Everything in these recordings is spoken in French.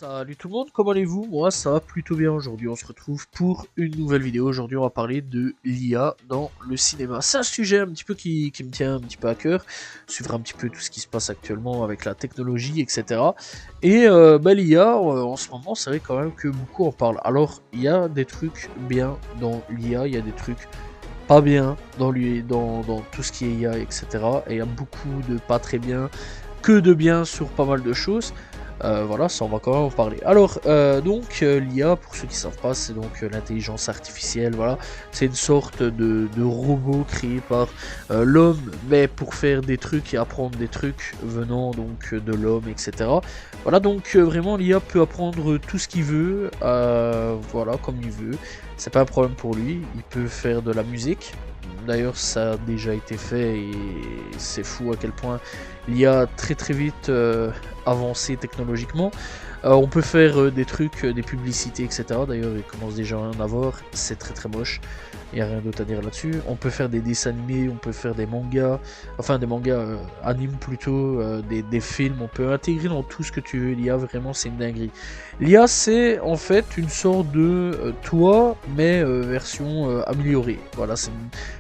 Salut tout le monde, comment allez-vous? Moi ça va plutôt bien aujourd'hui, on se retrouve pour une nouvelle vidéo. Aujourd'hui on va parler de l'IA dans le cinéma. C'est un sujet un petit peu qui me tient un petit peu à cœur, suivre un petit peu tout ce qui se passe actuellement avec la technologie, etc. Et l'IA en ce moment c'est vrai quand même que beaucoup en parlent. Alors il y a des trucs bien dans l'IA, il y a des trucs pas bien dans tout ce qui est IA, etc. Et il y a beaucoup de pas très bien, que de bien sur pas mal de choses. Voilà, ça on va quand même en parler. Alors, l'IA, pour ceux qui ne savent pas, c'est donc l'intelligence artificielle, voilà. C'est une sorte de robot créé par l'homme, mais pour faire des trucs et apprendre des trucs venant donc de l'homme, etc. Voilà, donc vraiment l'IA peut apprendre tout ce qu'il veut, voilà, comme il veut. C'est pas un problème pour lui, il peut faire de la musique. D'ailleurs, ça a déjà été fait et c'est fou à quel point l'IA a très vite avancé technologiquement. On peut faire des trucs, des publicités, etc. D'ailleurs, il commence déjà à en avoir. C'est très moche. Il n'y a rien d'autre à dire là-dessus. On peut faire des dessins animés, on peut faire des mangas. Enfin, des mangas animes plutôt, des films. On peut intégrer dans tout ce que tu veux. L'IA, vraiment, c'est une dinguerie. L'IA, c'est en fait une sorte de toi, mais version améliorée. Voilà,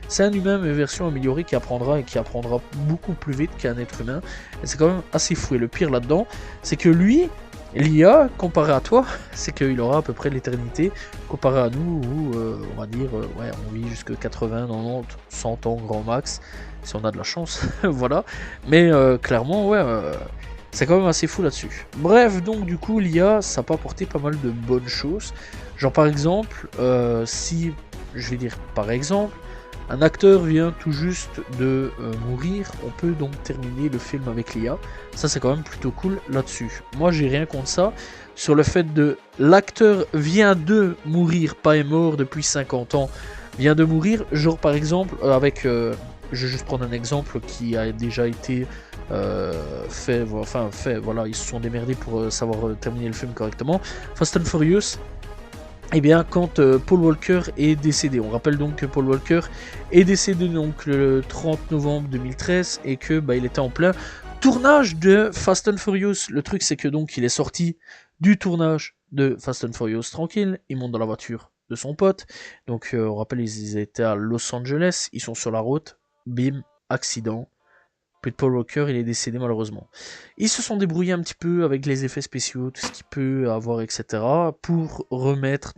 c'est un humain, mais version améliorée qui apprendra et qui apprendra beaucoup plus vite qu'un être humain. Et c'est quand même assez fou. Et le pire là-dedans, c'est que lui, l'IA, comparé à toi, c'est qu'il aura à peu près l'éternité, comparé à nous, où on va dire, ouais, on vit jusque 80, 90, 100 ans grand max, si on a de la chance, voilà. Mais clairement, ouais, c'est quand même assez fou là-dessus. Bref, donc du coup, l'IA, ça peut apporter pas mal de bonnes choses. Genre par exemple, si, je vais dire par exemple, un acteur vient tout juste de mourir, on peut donc terminer le film avec l'IA. Ça c'est quand même plutôt cool là-dessus. Moi j'ai rien contre ça. Sur le fait de l'acteur vient de mourir, pas est mort depuis 50 ans, vient de mourir. Genre par exemple avec, je vais juste prendre un exemple qui a déjà été fait, voilà, ils se sont démerdés pour savoir terminer le film correctement. Fast and Furious. Eh bien, quand Paul Walker est décédé, on rappelle donc que Paul Walker est décédé donc le 30 novembre 2013 et que il était en plein tournage de Fast and Furious. Le truc c'est que donc il est sorti du tournage de Fast and Furious tranquille, il monte dans la voiture de son pote. Donc on rappelle ils étaient à Los Angeles, ils sont sur la route, bim, accident. Puis Paul Walker, il est décédé malheureusement. Ils se sont débrouillés un petit peu avec les effets spéciaux, tout ce qu'il peut avoir, etc. pour remettre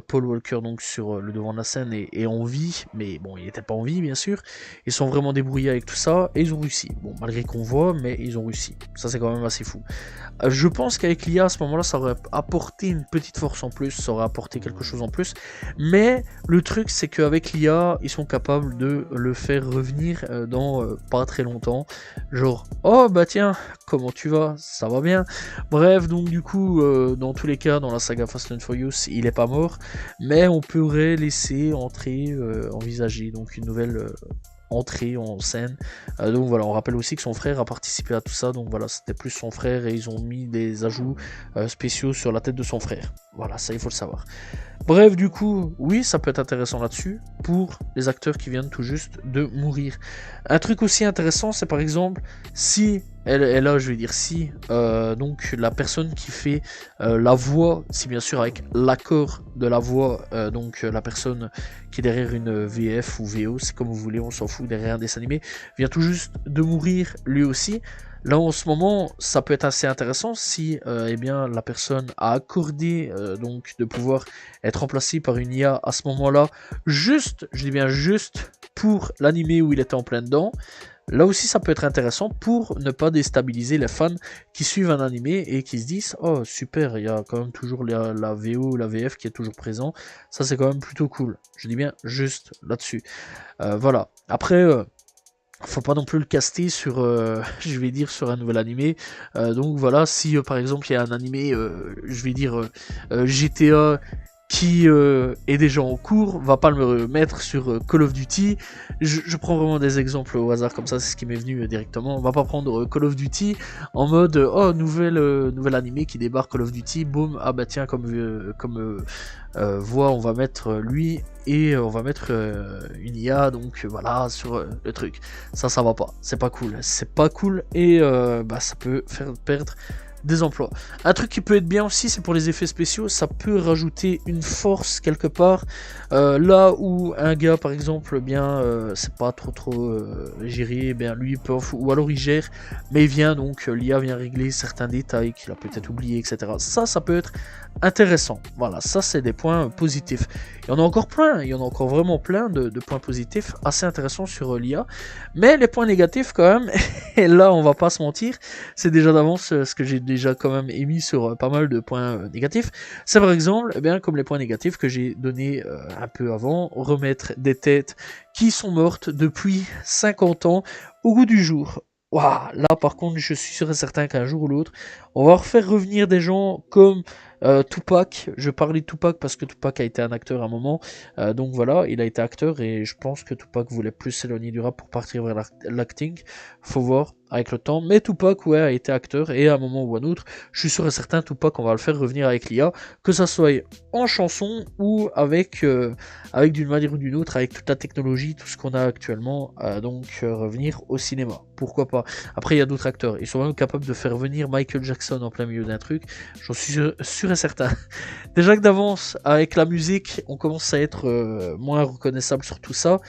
Paul Walker donc sur le devant de la scène et en vie, mais bon, il n'était pas en vie bien sûr. Ils sont vraiment débrouillés avec tout ça et ils ont réussi. Bon, malgré qu'on voit, mais ils ont réussi. Ça c'est quand même assez fou. Je pense qu'avec l'IA à ce moment-là, ça aurait apporté une petite force en plus, ça aurait apporté quelque chose en plus. Mais le truc, c'est qu'avec l'IA, ils sont capables de le faire revenir dans pas très longtemps. Genre, oh bah tiens, comment tu vas? Ça va bien. Bref, donc du coup, dans tous les cas, dans la saga Fast and Furious, il est pas mort. Mais on pourrait laisser entrer, envisager donc une nouvelle entrée en scène. Donc voilà, on rappelle aussi que son frère a participé à tout ça, donc voilà, c'était plus son frère et ils ont mis des ajouts spéciaux sur la tête de son frère. Voilà, ça il faut le savoir. Bref, du coup, oui, ça peut être intéressant là-dessus pour les acteurs qui viennent tout juste de mourir. Un truc aussi intéressant, c'est par exemple si et là je vais dire si donc la personne qui fait la voix, si bien sûr avec l'accord de la voix, la personne qui est derrière une VF ou VO, c'est comme vous voulez, on s'en fout, derrière un dessin animé, vient tout juste de mourir lui aussi. Là en ce moment, ça peut être assez intéressant si la personne a accordé donc de pouvoir être remplacé par une IA à ce moment-là, juste, je dis bien juste, pour l'animé où il était en plein dedans. Là aussi ça peut être intéressant pour ne pas déstabiliser les fans qui suivent un animé et qui se disent oh super, il y a quand même toujours la VO, la VF qui est toujours présent, ça c'est quand même plutôt cool, je dis bien juste là-dessus. Voilà, après faut pas non plus le caster sur, je vais dire, sur un nouvel animé. Donc voilà, si par exemple il y a un animé, je vais dire GTA qui est déjà en cours, va pas le mettre sur Call of Duty. Je prends vraiment des exemples au hasard comme ça, c'est ce qui m'est venu directement. On va pas prendre Call of Duty en mode oh nouvel animé qui débarque Call of Duty, boum, ah bah tiens comme voix on va mettre lui et on va mettre une IA donc voilà sur le truc. Ça va pas, c'est pas cool et ça peut faire perdre des emplois. Un truc qui peut être bien aussi, c'est pour les effets spéciaux, ça peut rajouter une force quelque part, là où un gars par exemple, bien c'est pas trop géré, bien lui il peut, ou alors il gère, mais il vient donc, l'IA vient régler certains détails qu'il a peut-être oublié, etc. Ça peut être intéressant. Voilà, ça c'est des points positifs. Il y en a encore plein, il y en a encore vraiment plein de points positifs assez intéressants sur l'IA, mais les points négatifs quand même, et là on va pas se mentir, c'est déjà d'avance ce que j'ai déjà quand même émis sur pas mal de points négatifs. C'est par exemple, eh bien, comme les points négatifs que j'ai donnés un peu avant, remettre des têtes qui sont mortes depuis 50 ans au goût du jour. Waouh, là par contre je suis sûr et certain qu'un jour ou l'autre, on va refaire revenir des gens comme Tupac. Je parlais de Tupac parce que Tupac a été un acteur à un moment, donc voilà, il a été acteur et je pense que Tupac voulait plus s'éloigner du rap pour partir vers l'acting. Faut voir avec le temps, mais Tupac ouais a été acteur et à un moment ou à un autre, je suis sûr et certain Tupac on va le faire revenir avec l'IA, que ça soit en chanson ou avec d'une manière ou d'une autre, avec toute la technologie, tout ce qu'on a actuellement, donc revenir au cinéma. Pourquoi pas. Après il y a d'autres acteurs, ils sont même capables de faire venir Michael Jackson en plein milieu d'un truc, j'en suis sûr et certain. Déjà que d'avance avec la musique, on commence à être moins reconnaissable sur tout ça,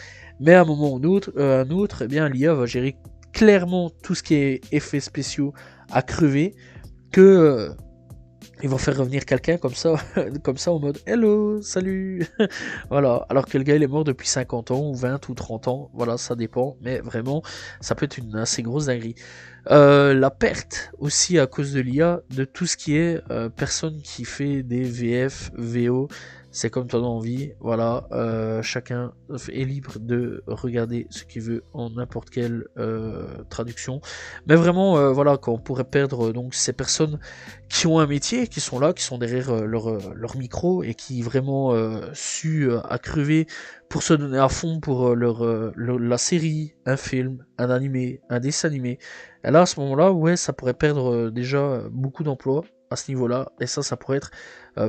mais à un moment ou un autre, eh bien l'IA va gérer clairement tout ce qui est effets spéciaux à crever, que ils vont faire revenir quelqu'un comme ça, comme ça en mode hello, salut, voilà, alors que le gars il est mort depuis 50 ans ou 20 ou 30 ans, voilà, ça dépend, mais vraiment ça peut être une assez grosse dinguerie. La perte aussi à cause de l'IA de tout ce qui est personne qui fait des VF, VO, c'est comme toi envie, voilà, chacun est libre de regarder ce qu'il veut en n'importe quelle traduction, mais vraiment voilà, quand on pourrait perdre donc ces personnes qui ont un métier, qui sont là, qui sont derrière leur micro et qui vraiment su à crever pour se donner à fond pour la série, un film, un animé, un dessin animé. Et là, à ce moment-là, ouais, ça pourrait perdre déjà beaucoup d'emplois à ce niveau-là, et ça pourrait être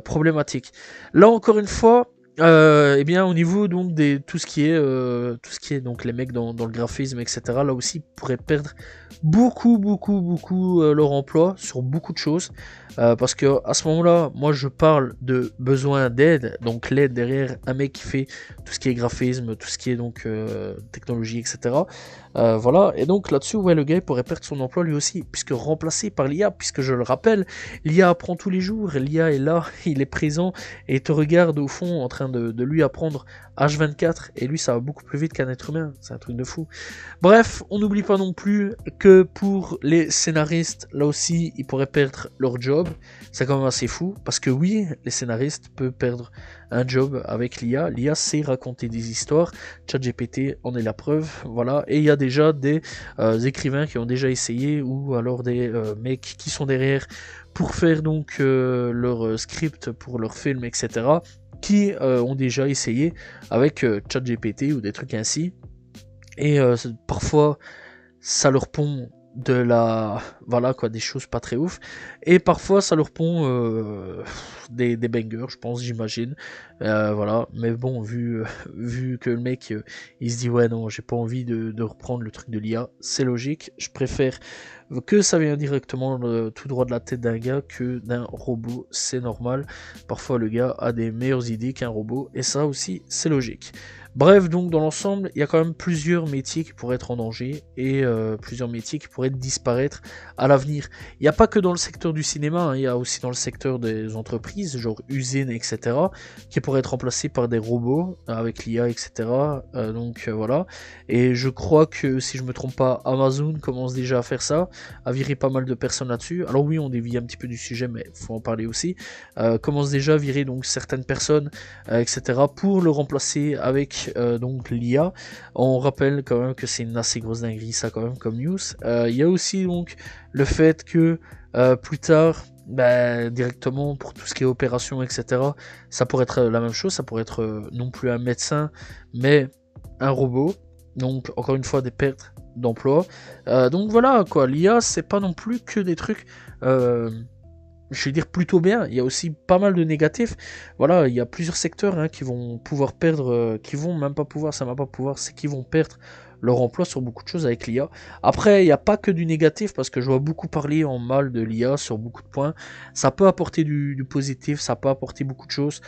problématique. Là, encore une fois, eh bien, au niveau donc des tout ce qui est donc les mecs dans le graphisme, etc. Là aussi, pourraient perdre beaucoup leur emploi sur beaucoup de choses, parce que à ce moment-là, moi, je parle de besoin d'aide, donc l'aide derrière un mec qui fait tout ce qui est graphisme, tout ce qui est donc technologie, etc. Voilà, et donc là-dessus, ouais, le gars il pourrait perdre son emploi lui aussi, puisque remplacé par l'IA, puisque je le rappelle, l'IA apprend tous les jours, l'IA est là, il est présent, et te regarde au fond en train de lui apprendre H24, et lui ça va beaucoup plus vite qu'un être humain, c'est un truc de fou. Bref, on n'oublie pas non plus que pour les scénaristes, là aussi, ils pourraient perdre leur job, c'est quand même assez fou, parce que oui, les scénaristes peuvent perdre un job avec l'IA, l'IA sait raconter des histoires, ChatGPT en est la preuve, voilà, et il y a déjà des écrivains qui ont déjà essayé, ou alors des mecs qui sont derrière pour faire donc leur script pour leur film, etc., qui ont déjà essayé avec ChatGPT ou des trucs ainsi, et parfois ça leur pond de la voilà quoi, des choses pas très ouf, et parfois ça leur pond des bangers, je pense, j'imagine, voilà, mais bon, vu que le mec il se dit ouais non, j'ai pas envie de reprendre le truc de l'IA, c'est logique, je préfère que ça vient directement tout droit de la tête d'un gars que d'un robot, c'est normal, parfois le gars a des meilleures idées qu'un robot, et ça aussi c'est logique. Bref, donc dans l'ensemble, il y a quand même plusieurs métiers qui pourraient être en danger, et plusieurs métiers qui pourraient disparaître à l'avenir. Il n'y a pas que dans le secteur du cinéma, hein, il y a aussi dans le secteur des entreprises, genre usines, etc., qui pourraient être remplacés par des robots avec l'IA, etc. Donc voilà. Et je crois que, si je me trompe pas, Amazon commence déjà à faire ça, à virer pas mal de personnes là-dessus. Alors oui, on dévie un petit peu du sujet, mais il faut en parler aussi. Commence déjà à virer donc certaines personnes, etc., pour le remplacer avec donc l'IA. On rappelle quand même que c'est une assez grosse dinguerie ça quand même comme news. Il y a aussi donc le fait que plus tard, directement pour tout ce qui est opération, etc., ça pourrait être la même chose, ça pourrait être non plus un médecin mais un robot, donc encore une fois des pertes d'emploi. Donc voilà quoi, l'IA c'est pas non plus que des trucs je vais dire plutôt bien, il y a aussi pas mal de négatifs. Voilà, il y a plusieurs secteurs qui vont pouvoir perdre, qui vont même pas pouvoir, ça va pas pouvoir, c'est qu'ils vont perdre leur emploi sur beaucoup de choses avec l'IA. Après, il n'y a pas que du négatif, parce que je vois beaucoup parler en mal de l'IA sur beaucoup de points. Ça peut apporter du positif, ça peut apporter beaucoup de choses.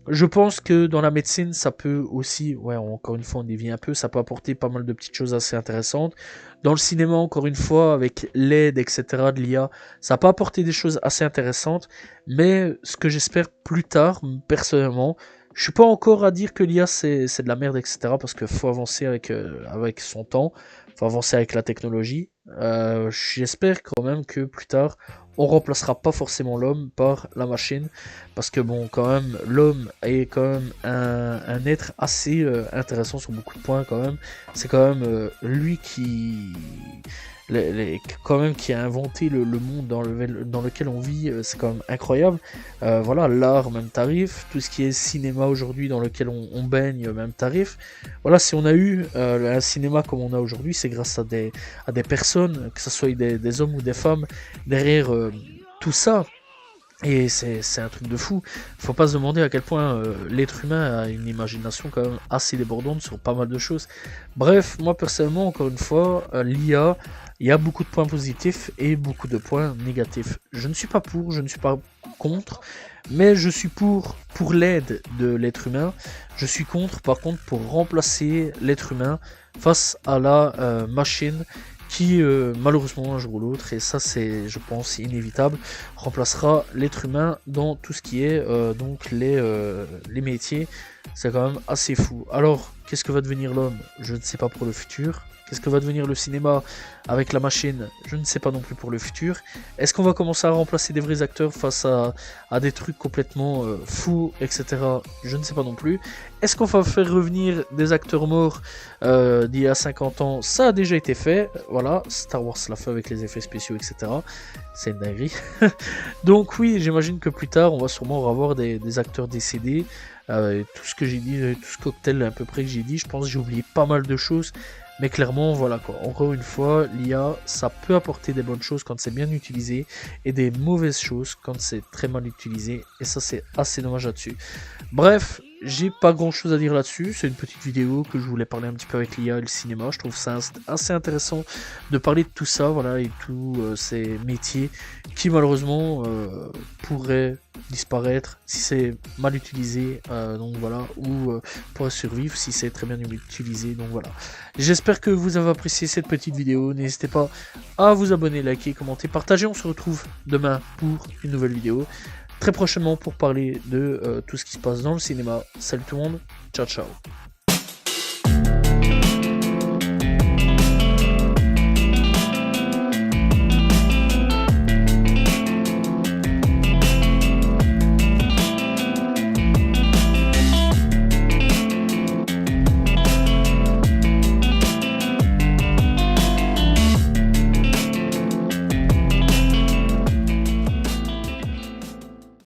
Je pense que dans la médecine, ça peut aussi, ouais, encore une fois, on dévie un peu, ça peut apporter pas mal de petites choses assez intéressantes. Dans le cinéma, encore une fois, avec l'aide, etc., de l'IA, ça peut apporter des choses assez intéressantes. Mais ce que j'espère plus tard, personnellement, je suis pas encore à dire que l'IA c'est de la merde, etc., parce qu'il faut avancer avec son temps, faut avancer avec la technologie. J'espère quand même que plus tard, on remplacera pas forcément l'homme par la machine, parce que bon, quand même, l'homme est quand même un être assez intéressant sur beaucoup de points quand même. C'est quand même lui qui, quand même, qui a inventé le monde dans lequel on vit. C'est quand même incroyable. Voilà, l'art, même tarif. Tout ce qui est cinéma aujourd'hui dans lequel on baigne, même tarif. Voilà, si on a eu un cinéma comme on a aujourd'hui, c'est grâce à des personnes, que ce soit des hommes ou des femmes, derrière tout ça. Et c'est un truc de fou. Faut pas se demander à quel point l'être humain a une imagination quand même assez débordante sur pas mal de choses. Bref, moi personnellement, encore une fois, l'IA, il y a beaucoup de points positifs et beaucoup de points négatifs. Je ne suis pas pour, je ne suis pas contre, mais je suis pour l'aide de l'être humain. Je suis contre, par contre, pour remplacer l'être humain face à la machine qui malheureusement un jour ou l'autre, et ça c'est je pense inévitable, remplacera l'être humain dans tout ce qui est donc les métiers. C'est quand même assez fou. Alors qu'est-ce que va devenir l'homme? Je ne sais pas pour le futur. Qu'est-ce que va devenir le cinéma avec la machine? Je ne sais pas non plus pour le futur. Est-ce qu'on va commencer à remplacer des vrais acteurs face à des trucs complètement fous, etc. Je ne sais pas non plus. Est-ce qu'on va faire revenir des acteurs morts d'il y a 50 ans? Ça a déjà été fait. Voilà, Star Wars l'a fait avec les effets spéciaux, etc. C'est une dinguerie. Donc oui, j'imagine que plus tard, on va sûrement revoir des acteurs décédés. Tout ce que j'ai dit, tout ce cocktail à peu près que j'ai dit, je pense que j'ai oublié pas mal de choses. Mais clairement, voilà quoi. Encore une fois, l'IA, ça peut apporter des bonnes choses quand c'est bien utilisé et des mauvaises choses quand c'est très mal utilisé. Et ça, c'est assez dommage là-dessus. Bref, j'ai pas grand chose à dire là-dessus. C'est une petite vidéo que je voulais parler un petit peu avec l'IA et le cinéma. Je trouve ça assez intéressant de parler de tout ça, voilà, et tous ces métiers qui malheureusement pourraient disparaître si c'est mal utilisé, donc voilà, ou pourrait survivre si c'est très bien utilisé, donc voilà. J'espère que vous avez apprécié cette petite vidéo. N'hésitez pas à vous abonner, liker, commenter, partager. On se retrouve demain pour une nouvelle vidéo. Très prochainement pour parler de tout ce qui se passe dans le cinéma. Salut tout le monde, ciao ciao.